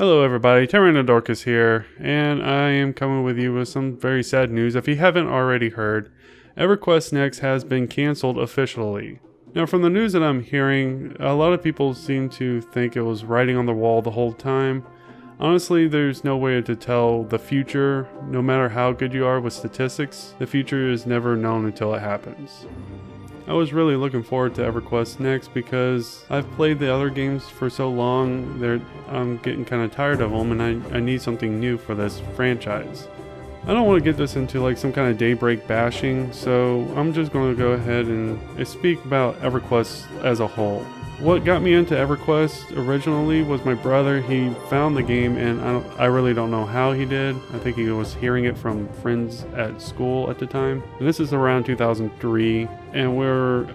Hello everybody, Tyrannodorkus here, and I am coming with you with some very sad news. If you haven't already heard, EverQuest Next has been cancelled officially. Now from the news that I'm hearing, a lot of people seem to think it was writing on the wall the whole time. Honestly, there's no way to tell the future. No matter how good you are with statistics, the future is never known until it happens. I was really looking forward to EverQuest Next because I've played the other games for so long, I'm getting kind of tired of them, and I need something new for this franchise. I don't want to get this into like some kind of Daybreak bashing, so I'm just going to go ahead and speak about EverQuest as a whole. What got me into EverQuest originally was my brother. He found the game, and I really don't know how he did. I think he was hearing it from friends at school at the time. And this is around 2003, and we're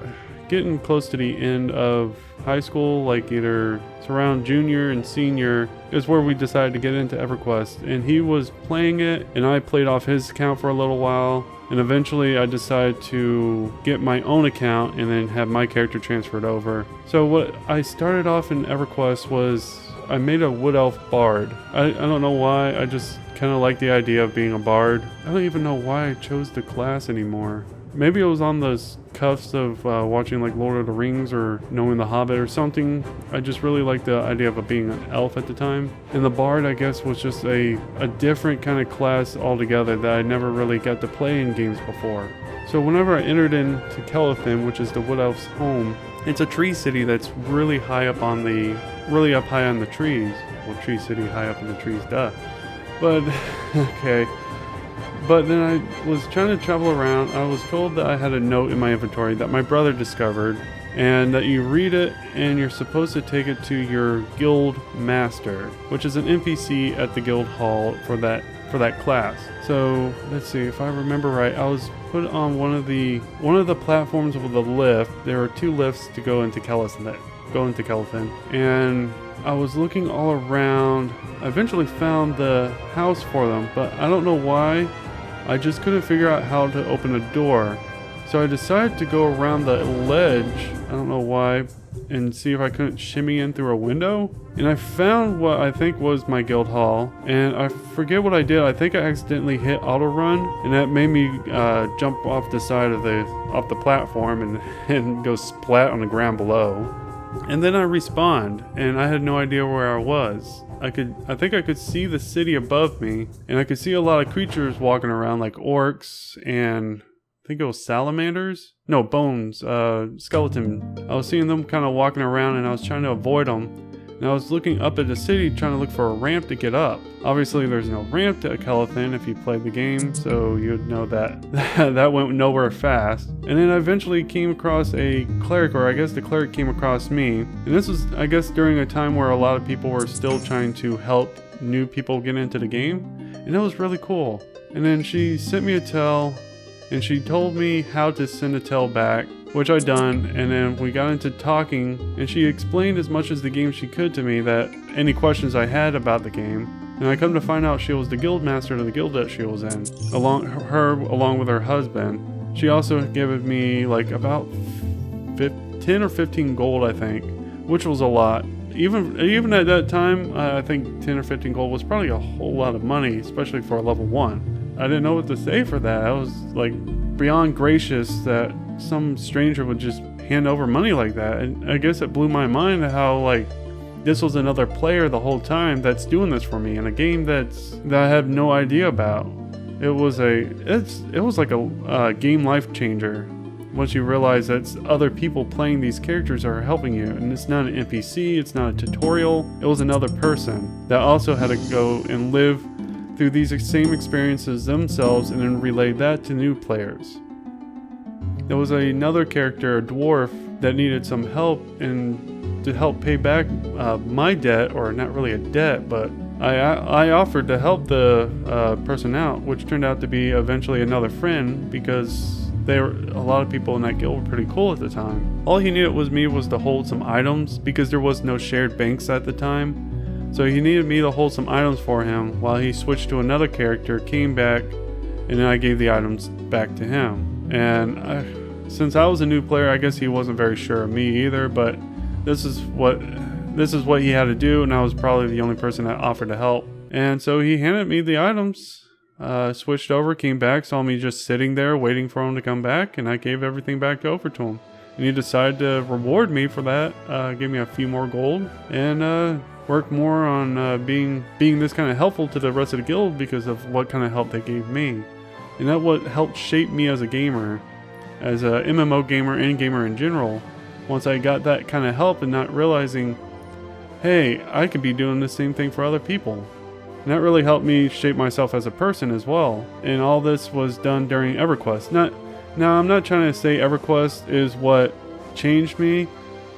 getting close to the end of high school, like either it's around junior and senior is where we decided to get into EverQuest. And he was playing it, and I played off his account for a little while. And eventually I decided to get my own account and then have my character transferred over. So what I started off in EverQuest was I made a wood elf bard. I don't know why, I just kind of like the idea of being a bard. I don't even know why I chose the class anymore. Maybe it was on the cuffs of watching like Lord of the Rings or knowing The Hobbit or something. I just really liked the idea of being an elf at the time. And the bard, I guess, was just a different kind of class altogether that I never really got to play in games before. So whenever I entered into Kelethin, which is the wood elf's home, it's a tree city that's really high up on really up high on the trees. Well, tree city high up in the trees, duh. But, okay. But then I was trying to travel around. I was told that I had a note in my inventory that my brother discovered, and that you read it and you're supposed to take it to your guild master, which is an NPC at the guild hall for that class. So let's see, if I remember right, I was put on one of the platforms with a lift. There were two lifts to go into Kelethin, and I was looking all around. I eventually found the house for them, but I don't know why. I just couldn't figure out how to open a door. So I decided to go around the ledge, I don't know why, and see if I couldn't shimmy in through a window. And I found what I think was my guild hall, and I forget what I did. I think I accidentally hit auto run, and that made me jump off the side of the platform and go splat on the ground below. And then I respawned, and I had no idea where I was. I think I could see the city above me, and I could see a lot of creatures walking around, like orcs and I think it was salamanders? No, bones, skeleton. I was seeing them kind of walking around, and I was trying to avoid them. And I was looking up at the city trying to look for a ramp to get up. Obviously there's no ramp to Kelethin if you played the game, so you'd know that that went nowhere fast. And then I eventually came across a cleric, or I guess the cleric came across me. And this was, I guess, during a time where a lot of people were still trying to help new people get into the game. And that was really cool. And then she sent me a tell, and she told me how to send a tell back, which I done, and then we got into talking, and she explained as much as the game she could to me, that any questions I had about the game. And I come to find out she was the guild master of the guild that she was in, along with her husband. She also gave me like about 10 or 15 gold, I think, which was a lot. Even at that time, I think 10 or 15 gold was probably a whole lot of money, especially for a level 1. I didn't know what to say for that. I was like beyond gracious that some stranger would just hand over money like that. And I guess it blew my mind how like this was another player the whole time that's doing this for me in a game that I have no idea about. It was like a game life changer once you realize that other people playing these characters are helping you, and it's not an NPC, it's not a tutorial. It was another person that also had to go and live through these same experiences themselves and then relay that to new players. There was another character, a dwarf, that needed some help, and to help pay back my debt, or not really a debt, but I offered to help the person out, which turned out to be eventually another friend, because a lot of people in that guild were pretty cool at the time. All he needed was to hold some items, because there was no shared banks at the time. So he needed me to hold some items for him while he switched to another character, came back, and then I gave the items back to him. And since I was a new player, I guess he wasn't very sure of me either, but this is what this is what he had to do, and I was probably the only person that offered to help. And so he handed me the items, switched over, came back, saw me just sitting there waiting for him to come back, and I gave everything back over to him. And he decided to reward me for that, give me a few more gold, and work more on being this kind of helpful to the rest of the guild because of what kind of help they gave me. And that what helped shape me as a gamer, as a MMO gamer and gamer in general. Once I got that kind of help and not realizing, hey, I could be doing the same thing for other people. And that really helped me shape myself as a person as well. And all this was done during EverQuest. Now, I'm not trying to say EverQuest is what changed me,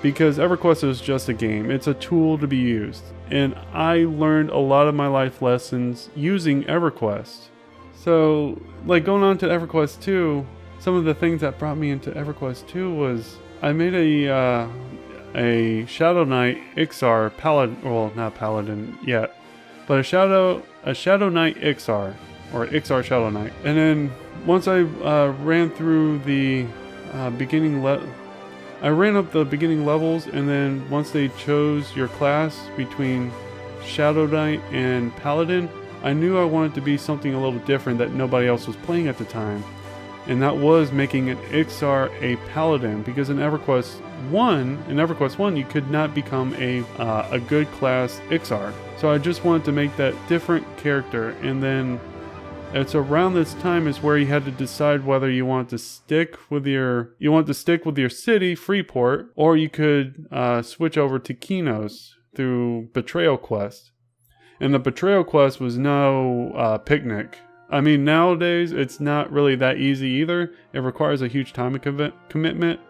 because EverQuest is just a game. It's a tool to be used. And I learned a lot of my life lessons using EverQuest. So, like going on to EverQuest 2, some of the things that brought me into EverQuest 2 was I made a Shadow Knight Ixar Paladin, well, not Paladin yet, but a Shadow Knight Ixar, or Ixar Shadow Knight. And then once I ran through the I ran up the beginning levels, and then once they chose your class between Shadow Knight and Paladin, I knew I wanted to be something a little different that nobody else was playing at the time. And that was making an Ixar a Paladin, because in EverQuest 1, you could not become a good class Ixar. So I just wanted to make that different character, and then it's around this time is where you had to decide whether you want to stick with your city, Freeport, or you could switch over to Kinos through Betrayal Quest. And the Betrayal Quest was no picnic. I mean, nowadays it's not really that easy either. It requires a huge time commitment.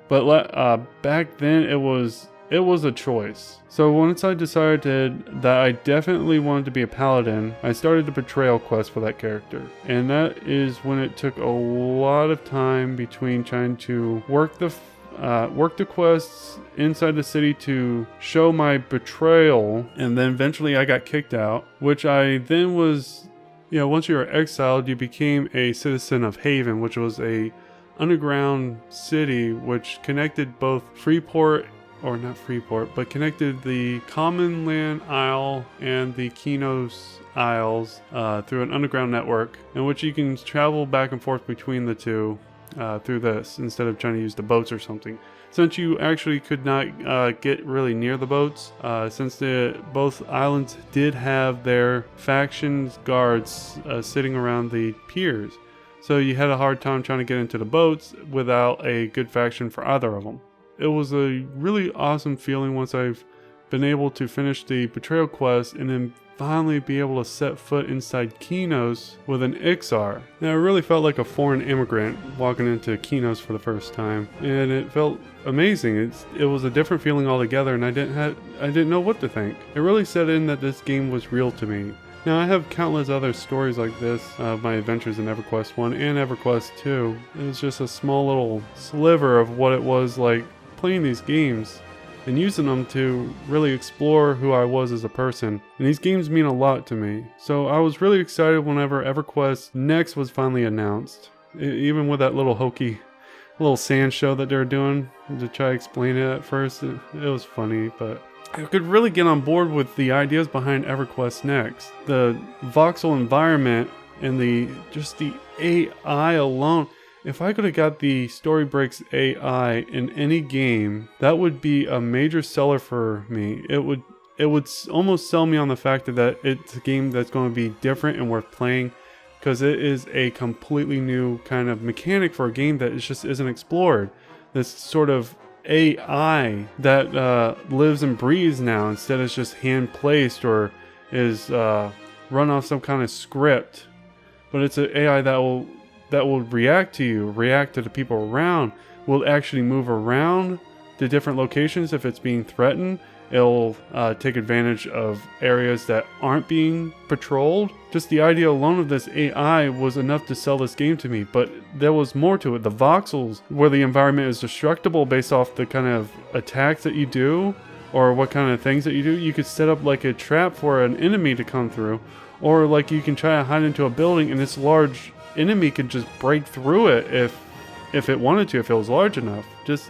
But back then it was a choice. So once I decided that I definitely wanted to be a paladin, I started the Betrayal Quest for that character. And that is when it took a lot of time between trying to work the quests inside the city to show my betrayal, and then eventually I got kicked out, which I then was, once you were exiled, you became a citizen of Haven, which was a underground city which connected both connected the Commonland Isle and the Kinos Isles through an underground network, in which you can travel back and forth between the two through this, instead of trying to use the boats or something. Since you actually could not get really near the boats, since both islands did have their factions guards sitting around the piers. So you had a hard time trying to get into the boats without a good faction for either of them. It was a really awesome feeling once I've been able to finish the Betrayal Quest and then finally be able to set foot inside Kinos with an Ixar. Now, I really felt like a foreign immigrant walking into Kinos for the first time, and it felt amazing. It was a different feeling altogether, and I didn't know what to think. It really set in that this game was real to me. Now, I have countless other stories like this of my adventures in EverQuest 1 and EverQuest 2. It was just a small little sliver of what it was like playing these games and using them to really explore who I was as a person. And these games mean a lot to me. So I was really excited whenever EverQuest Next was finally announced. Even with that little hokey little sand show that they're doing to try to explain it at first, it was funny, but I could really get on board with the ideas behind EverQuest Next. The voxel environment and the AI alone. If I could have got the Storybreaks AI in any game, that would be a major seller for me. It would almost sell me on the fact that it's a game that's going to be different and worth playing, because it is a completely new kind of mechanic for a game that just isn't explored. This sort of AI that lives and breathes now, instead it's just hand placed or is run off some kind of script. But it's an AI that will react to you, react to the people around, will actually move around to different locations if it's being threatened. It'll take advantage of areas that aren't being patrolled. Just the idea alone of this AI was enough to sell this game to me, but there was more to it. The voxels, where the environment is destructible based off the kind of attacks that you do, or what kind of things that you do. You could set up like a trap for an enemy to come through, or like you can try to hide into a building and this large enemy could just break through it if it wanted to, if it was large enough. Just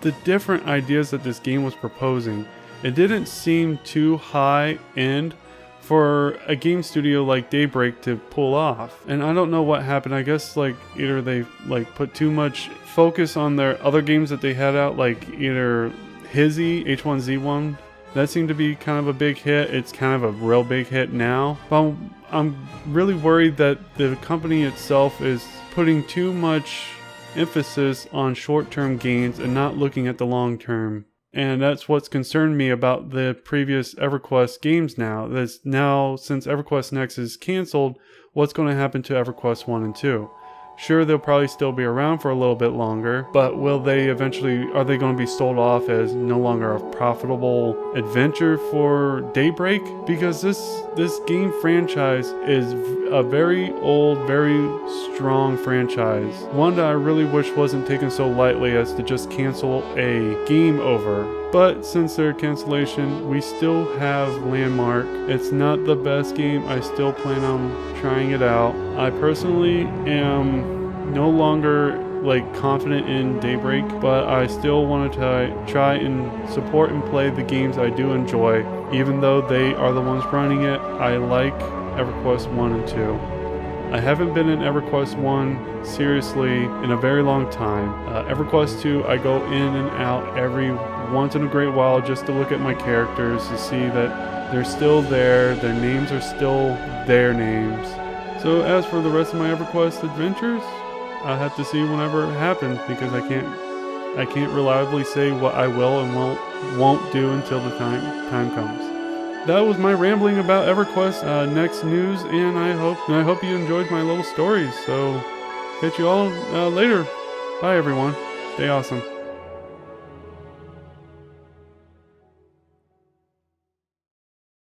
the different ideas that this game was proposing it didn't seem too high end for a game studio like Daybreak to pull off. And I don't know what happened. I guess like either they like put too much focus on their other games that they had out, like either Hizzy, H1Z1. That seemed to be kind of a big hit. It's kind of a real big hit now. But I'm really worried that the company itself is putting too much emphasis on short-term gains and not looking at the long-term. And that's what's concerned me about the previous EverQuest games now. That's now, since EverQuest Next is canceled, what's going to happen to EverQuest 1 and 2? Sure, they'll probably still be around for a little bit longer, but will they eventually, are they going to be sold off as no longer a profitable adventure for Daybreak? Because this game franchise is a very old, very strong franchise. One that I really wish wasn't taken so lightly as to just cancel a game over. But since their cancellation, we still have Landmark. It's not the best game. I still plan on trying it out. I personally am no longer like confident in Daybreak, but I still want to try and support and play the games I do enjoy. Even though they are the ones running it, I like EverQuest 1 and 2. I haven't been in EverQuest 1 seriously in a very long time. EverQuest 2, I go in and out every once in a great while just to look at my characters to see that they're still there, their names are still their names. So as for the rest of my EverQuest adventures, I'll have to see whenever it happens, because I can't reliably say what I will and won't do until the time comes. That was my rambling about EverQuest Next news, and I hope you enjoyed my little stories. So catch you all later. Bye everyone. Stay awesome.